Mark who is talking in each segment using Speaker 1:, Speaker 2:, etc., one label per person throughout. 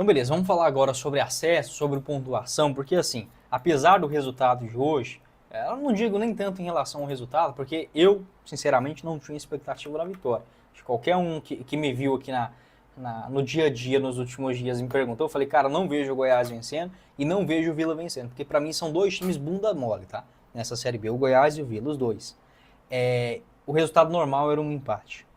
Speaker 1: Então, beleza, vamos falar agora sobre acesso, sobre pontuação, porque assim, apesar do resultado de hoje, eu não digo nem tanto em relação ao resultado, porque eu, sinceramente, não tinha expectativa da vitória. Acho que qualquer um que me viu aqui no dia a dia, nos últimos dias, me perguntou, eu falei, cara, não vejo o Goiás vencendo e não vejo o Vila vencendo, porque para mim são dois times bunda mole, tá? Nessa Série B, o Goiás e o Vila, os dois. O resultado normal era um empate.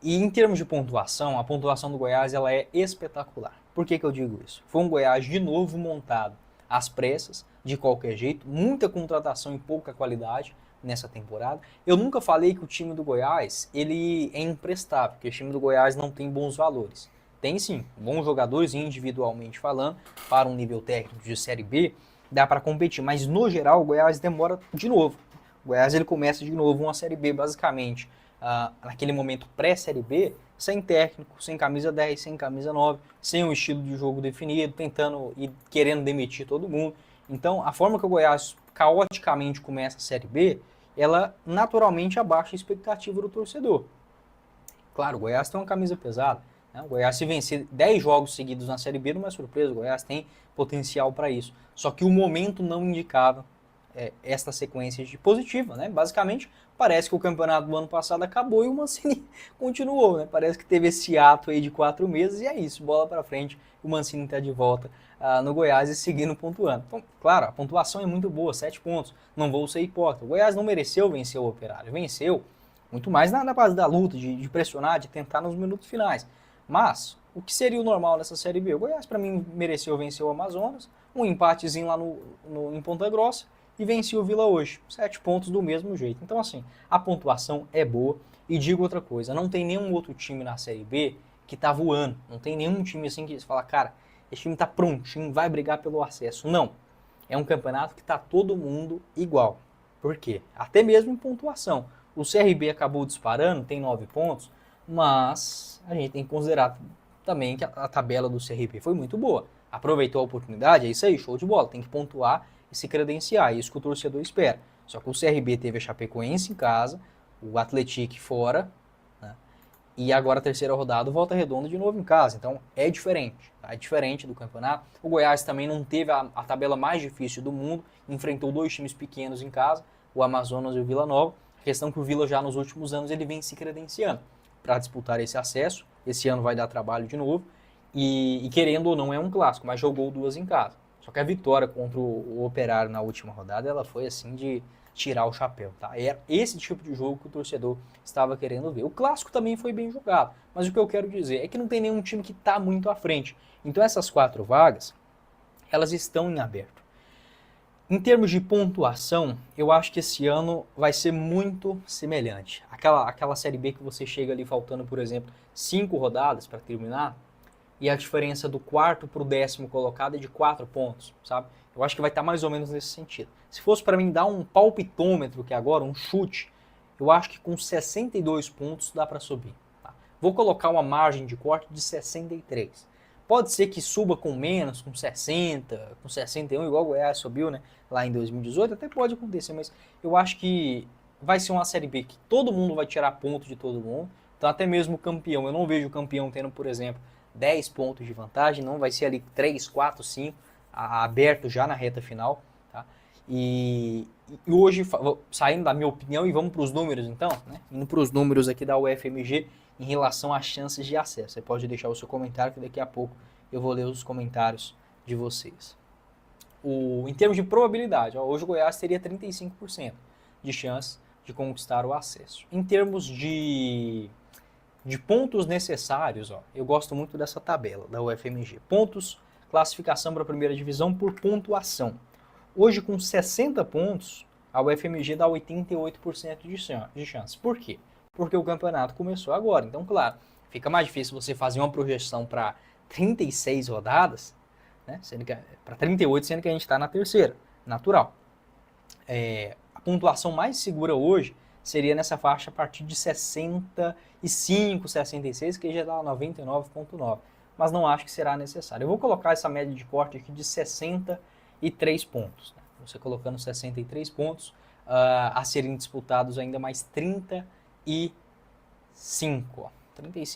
Speaker 1: E em termos de pontuação, a pontuação do Goiás ela é espetacular. Por que eu digo isso? Foi um Goiás de novo montado às pressas, de qualquer jeito, muita contratação e pouca qualidade nessa temporada. Eu nunca falei que o time do Goiás ele é imprestável, porque o time do Goiás não tem bons valores. Tem sim, bons jogadores individualmente falando, para um nível técnico de Série B, dá para competir, mas no geral o Goiás demora de novo. O Goiás ele começa de novo uma Série B basicamente naquele momento pré-Série B, sem técnico, sem camisa 10, sem camisa 9, sem um estilo de jogo definido, tentando e querendo demitir todo mundo. Então, a forma que o Goiás caoticamente começa a Série B, ela naturalmente abaixa a expectativa do torcedor. Claro, o Goiás tem uma camisa pesada. Né? O Goiás, se vencer 10 jogos seguidos na Série B, não é surpresa, o Goiás tem potencial para isso. Só que o momento não indicava esta sequência de positiva, né? Basicamente, parece que o campeonato do ano passado acabou e o Mancini continuou, né? Parece que teve esse ato aí de 4 meses e é isso, bola para frente, o Mancini está de volta no Goiás e seguindo pontuando. Então, claro, a pontuação é muito boa, 7 pontos, não vou ser hipócrita. O Goiás não mereceu vencer o Operário, venceu muito mais na base da luta, de pressionar, de tentar nos minutos finais. Mas, o que seria o normal nessa Série B? O Goiás, para mim, mereceu vencer o Amazonas, um empatezinho lá em Ponta Grossa, e venci o Vila hoje. 7 pontos do mesmo jeito. Então, assim, a pontuação é boa. E digo outra coisa, não tem nenhum outro time na Série B que tá voando. Não tem nenhum time assim que você fala, cara, esse time tá prontinho, vai brigar pelo acesso. Não. É um campeonato que tá todo mundo igual. Por quê? Até mesmo em pontuação. O CRB acabou disparando, tem 9 pontos, mas a gente tem que considerar também que a tabela do CRB foi muito boa. Aproveitou a oportunidade, é isso aí, show de bola. Tem que pontuar e se credenciar, é isso que o torcedor espera. Só que o CRB teve a Chapecoense em casa, o Atlético fora, né? E agora a terceira rodada, Volta Redonda de novo em casa. Então é diferente, tá? É diferente do campeonato. O Goiás também não teve a tabela mais difícil do mundo, enfrentou dois times pequenos em casa, o Amazonas e o Vila Nova. A questão é que o Vila já nos últimos anos ele vem se credenciando para disputar esse acesso. Esse ano vai dar trabalho de novo. E querendo ou não é um clássico, mas jogou duas em casa. Só que a vitória contra o Operário na última rodada, ela foi assim de tirar o chapéu, tá? Era esse tipo de jogo que o torcedor estava querendo ver. O clássico também foi bem jogado, mas o que eu quero dizer é que não tem nenhum time que está muito à frente. Então essas 4 vagas, elas estão em aberto. Em termos de pontuação, eu acho que esse ano vai ser muito semelhante. Aquela Série B que você chega ali faltando, por exemplo, 5 rodadas para terminar, e a diferença do quarto para o 10º colocado é de 4 pontos, sabe? Eu acho que vai estar mais ou menos nesse sentido. Se fosse para mim dar um palpitômetro que agora, um chute, eu acho que com 62 pontos dá para subir. Tá? Vou colocar uma margem de corte de 63. Pode ser que suba com menos, com 60, com 61, igual o Goiás subiu, né? Lá em 2018, até pode acontecer, mas eu acho que vai ser uma Série B que todo mundo vai tirar ponto de todo mundo. Então até mesmo o campeão, eu não vejo o campeão tendo, por exemplo, 10 pontos de vantagem, não vai ser ali 3, 4, 5, aberto já na reta final. Tá? E hoje, saindo da minha opinião, e vamos para os números então, né? Indo para os números aqui da UFMG em relação às chances de acesso. Você pode deixar o seu comentário, que daqui a pouco eu vou ler os comentários de vocês. Em termos de probabilidade, hoje o Goiás teria 35% de chance de conquistar o acesso. Em termos de pontos necessários, eu gosto muito dessa tabela da UFMG. Pontos, classificação para a primeira divisão por pontuação. Hoje, com 60 pontos, a UFMG dá 88% de chance. Por quê? Porque o campeonato começou agora. Então, claro, fica mais difícil você fazer uma projeção para 36 rodadas, né? Para 38, sendo que a gente está na terceira, natural. A pontuação mais segura hoje seria nessa faixa a partir de 65, 66, que já dá 99,9. Mas não acho que será necessário. Eu vou colocar essa média de corte aqui de 63 pontos. Né? Você colocando 63 pontos, a serem disputados ainda mais 35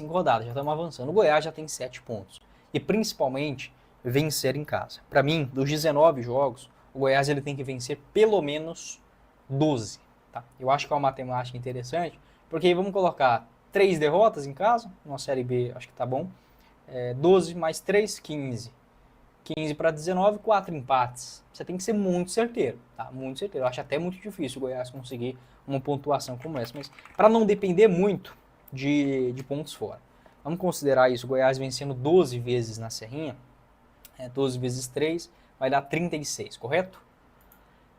Speaker 1: rodadas, já estamos avançando. O Goiás já tem 7 pontos. e principalmente vencer em casa. Para mim, dos 19 jogos, o Goiás ele tem que vencer pelo menos 12. Tá? Eu acho que é uma matemática interessante, porque aí vamos colocar 3 derrotas em casa, uma Série B acho que tá bom, 12 mais 3, 15. 15 para 19, 4 empates. Você tem que ser muito certeiro, tá? Muito certeiro. Eu acho até muito difícil o Goiás conseguir uma pontuação como essa, mas para não depender muito de pontos fora. Vamos considerar isso, o Goiás vencendo 12 vezes na Serrinha, 12 vezes 3, vai dar 36, correto?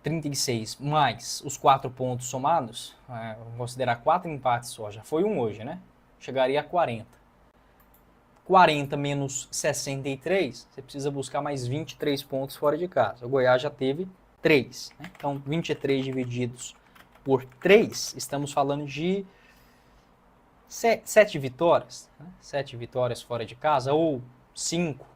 Speaker 1: 36 mais os 4 pontos somados, vamos considerar 4 empates só, já foi um hoje, né? Chegaria a 40. 40 menos 63, você precisa buscar mais 23 pontos fora de casa. O Goiás já teve 3, né? Então 23 divididos por 3, estamos falando de 7 vitórias, né? 7 vitórias fora de casa, ou 5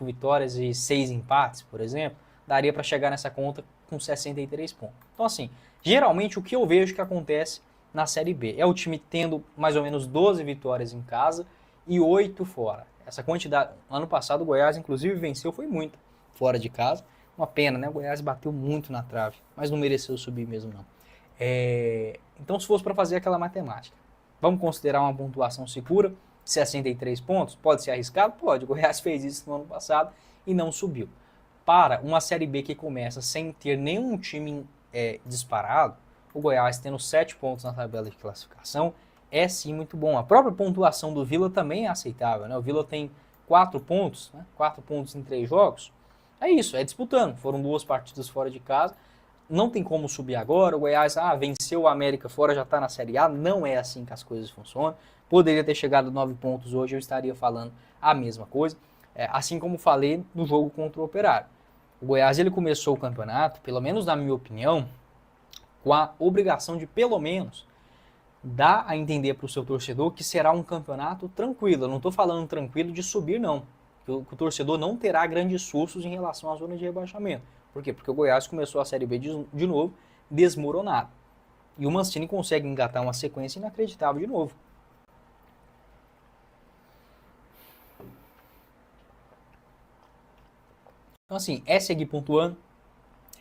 Speaker 1: vitórias e 6 empates, por exemplo, daria para chegar nessa conta com 63 pontos. Então assim, geralmente o que eu vejo que acontece na Série B é o time tendo mais ou menos 12 vitórias em casa e 8 fora. Essa quantidade, ano passado o Goiás inclusive venceu, foi muito fora de casa. Uma pena, né? O Goiás bateu muito na trave, mas não mereceu subir mesmo não. Então se fosse para fazer aquela matemática, vamos considerar uma pontuação segura, 63 pontos, pode ser arriscado? Pode, o Goiás fez isso no ano passado e não subiu. Para uma Série B que começa sem ter nenhum time disparado, o Goiás tendo 7 pontos na tabela de classificação, é sim muito bom. A própria pontuação do Vila também é aceitável, né? O Vila tem 4 pontos, né? 4 pontos em 3 jogos. É isso, é disputando. Foram 2 partidas fora de casa. Não tem como subir agora. O Goiás venceu o América fora, já está na Série A. Não é assim que as coisas funcionam. Poderia ter chegado a 9 pontos hoje, eu estaria falando a mesma coisa. Assim como falei no jogo contra o Operário. O Goiás ele começou o campeonato, pelo menos na minha opinião, com a obrigação de pelo menos dá a entender para o seu torcedor que será um campeonato tranquilo. Eu não estou falando tranquilo de subir, não. Que o torcedor não terá grandes sustos em relação à zona de rebaixamento. Por quê? Porque o Goiás começou a Série B de novo desmoronado. E o Mancini consegue engatar uma sequência inacreditável de novo. Então assim, é seguir pontuando,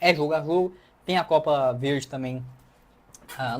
Speaker 1: é jogo a jogo. Tem a Copa Verde também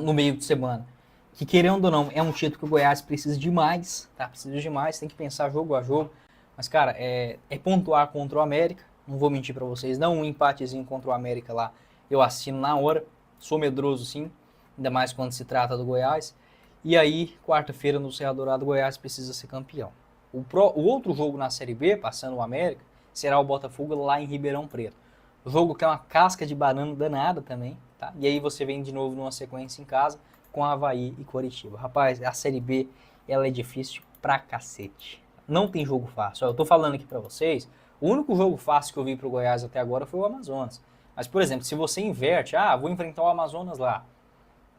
Speaker 1: no meio de semana, que querendo ou não, é um título que o Goiás precisa demais, tá? Precisa demais, tem que pensar jogo a jogo. Mas, cara, é pontuar contra o América, não vou mentir pra vocês, não um empatezinho contra o América lá, eu assino na hora, sou medroso sim, ainda mais quando se trata do Goiás. E aí, quarta-feira no Serra Dourada, o Goiás precisa ser campeão. O outro jogo na Série B, passando o América, será o Botafogo lá em Ribeirão Preto. O jogo que é uma casca de banana danada também, tá? E aí você vem de novo numa sequência em casa, com Avaí e Coritiba. Rapaz, a Série B, ela é difícil pra cacete. Não tem jogo fácil. Eu tô falando aqui pra vocês, o único jogo fácil que eu vi pro Goiás até agora foi o Amazonas. Mas, por exemplo, se você inverte, vou enfrentar o Amazonas lá.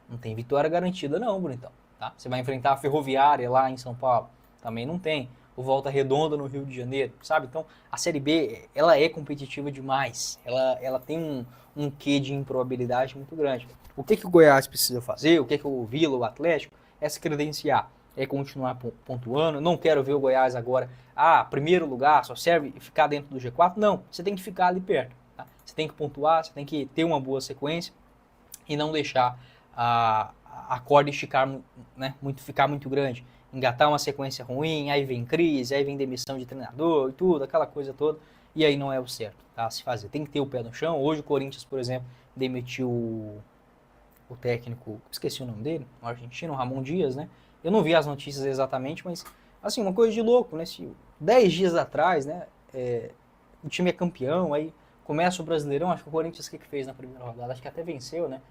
Speaker 1: Não tem vitória garantida não, bonitão. Tá? Você vai enfrentar a Ferroviária lá em São Paulo. Também não tem. O Volta Redonda no Rio de Janeiro, sabe? Então, a Série B, ela é competitiva demais. Ela tem um quê de improbabilidade muito grande. O que o Goiás precisa fazer, o que o Vila, o Atlético, é se credenciar, é continuar pontuando. Não quero ver o Goiás agora, primeiro lugar, só serve ficar dentro do G4. Não, você tem que ficar ali perto. Tá? Você tem que pontuar, você tem que ter uma boa sequência e não deixar a corda esticar, né, ficar muito grande. Engatar uma sequência ruim, aí vem crise, aí vem demissão de treinador e tudo, aquela coisa toda. E aí não é o certo, tá? Se fazer. Tem que ter o pé no chão. Hoje o Corinthians, por exemplo, demitiu o técnico, esqueci o nome dele, o argentino, Ramon Dias, né? Eu não vi as notícias exatamente, mas, assim, uma coisa de louco, né? 10 dias atrás, né? O time é campeão, aí começa o Brasileirão, acho que o Corinthians o que fez na primeira rodada? Acho que até venceu, né?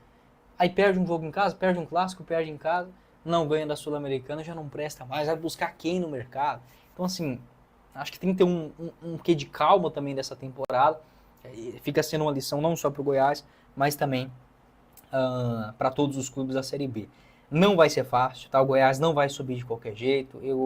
Speaker 1: Aí perde um jogo em casa, perde um clássico, perde em casa, não ganha da Sul-Americana, já não presta mais, vai buscar quem no mercado? Então, assim, acho que tem que ter um quê de calma também dessa temporada. Fica sendo uma lição não só para o Goiás, mas também para todos os clubes da Série B. Não vai ser fácil, tá? O Goiás não vai subir de qualquer jeito.